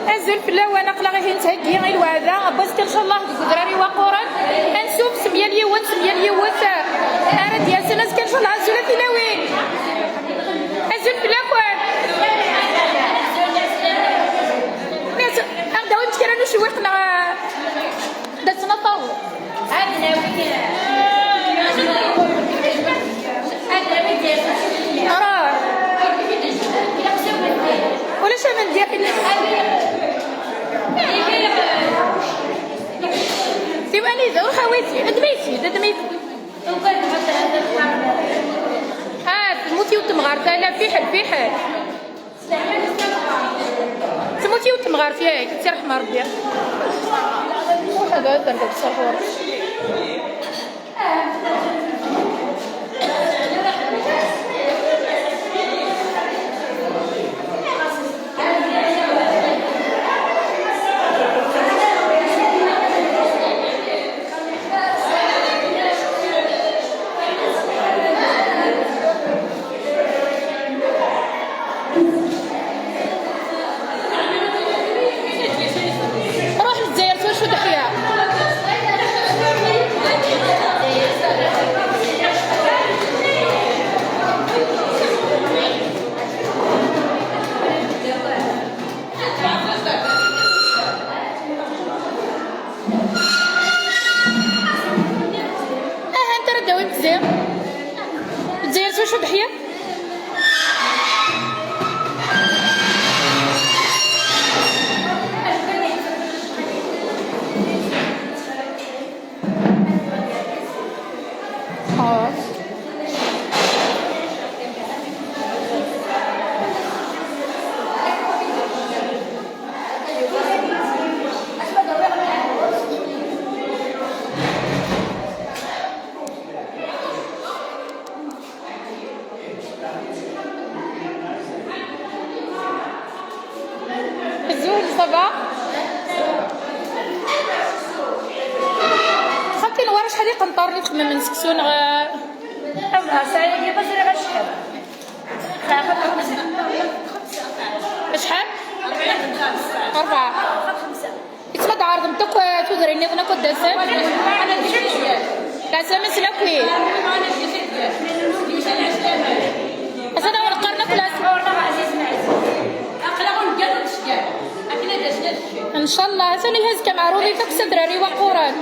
أزول فلا وانا قلا غير نتهدي غير الوعدة بس إن شاء الله دراري وقورا أنسوف سمية اليوت أرد يا سناس كان شاء الله أزول فينا وين أزول فلا كوان ناس أغدا وين تكرانو شويقنا داتنا طاو ولا شامل ديالي سيواني ذا وخواتي ادميتي تموتي وتمغارت لا في حال تموتي وتمغارت ياك ترحم ربي هذا درك الصحور شو ضحية؟ خاطي نورا شحال يقنطر لي تخمم من سكسون أولها ساعة باش غير شحال شحال 4 اسمها تعرض متك تدريني وانا كنت داسه لا سامس لا كوي انا ولا قرنا كل ان شاء الله ثاني هز كمعروضي تكسر دراري وقوران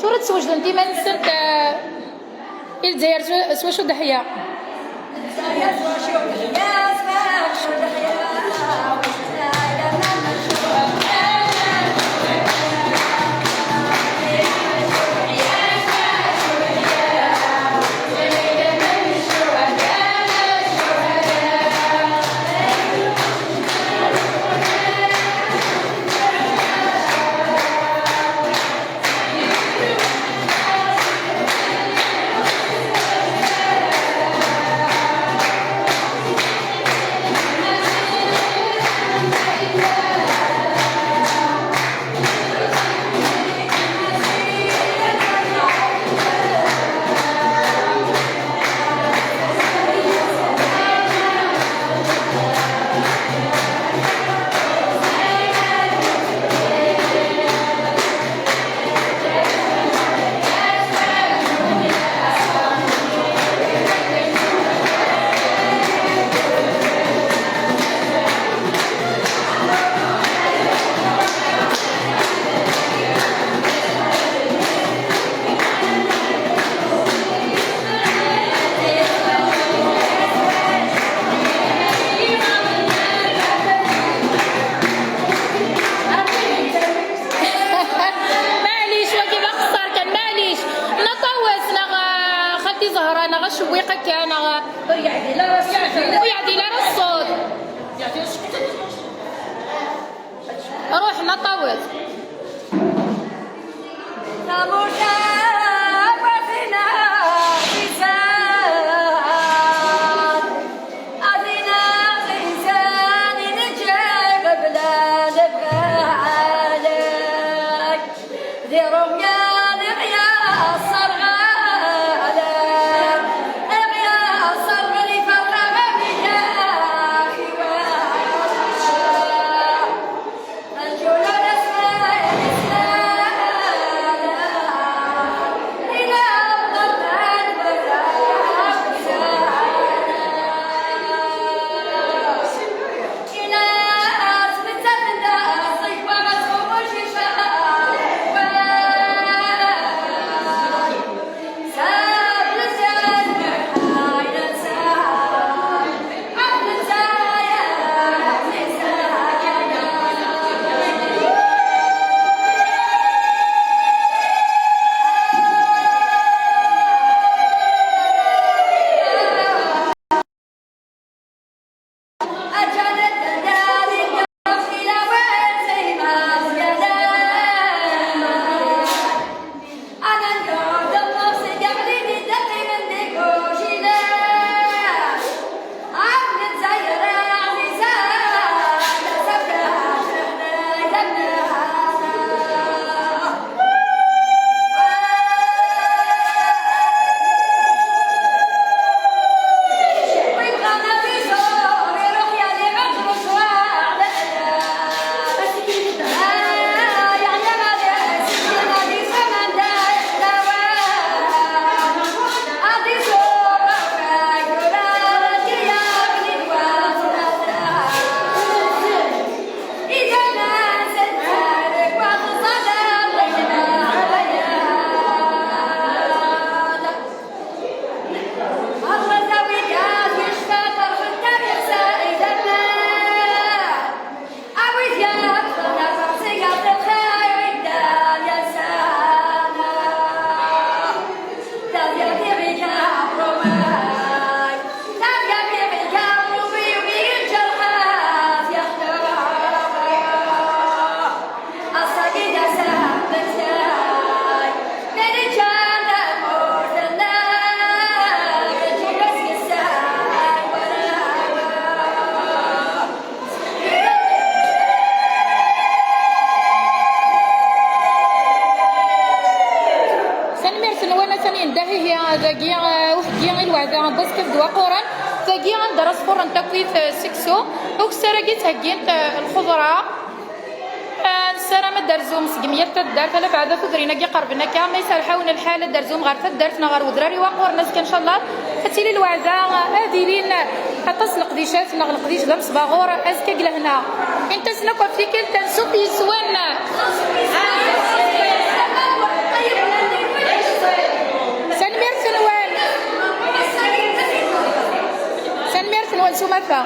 شو تسوج انت ما نسيت الجزائر سوا شو ضحيه شويقة كان ويعدي لا الصوت روح نطوز تلاقي عند راسفور نتاكويت سكسو وكسراكي تهكينت الخضره السلام درزوم سقمية تدار فلا بعد فكرينا كي قربنا كاع ما يسرحون الحالة درزوم غير فدارتنا غير ودراري وقور ناس ان شاء الله فتيلي الوعدة هاديين اتصل قديشات نغل قديش دم صباغور ازكا هنا انت سناكو فيك تنسوق يسوان سنمير سنوان سنمير سنوان سمثا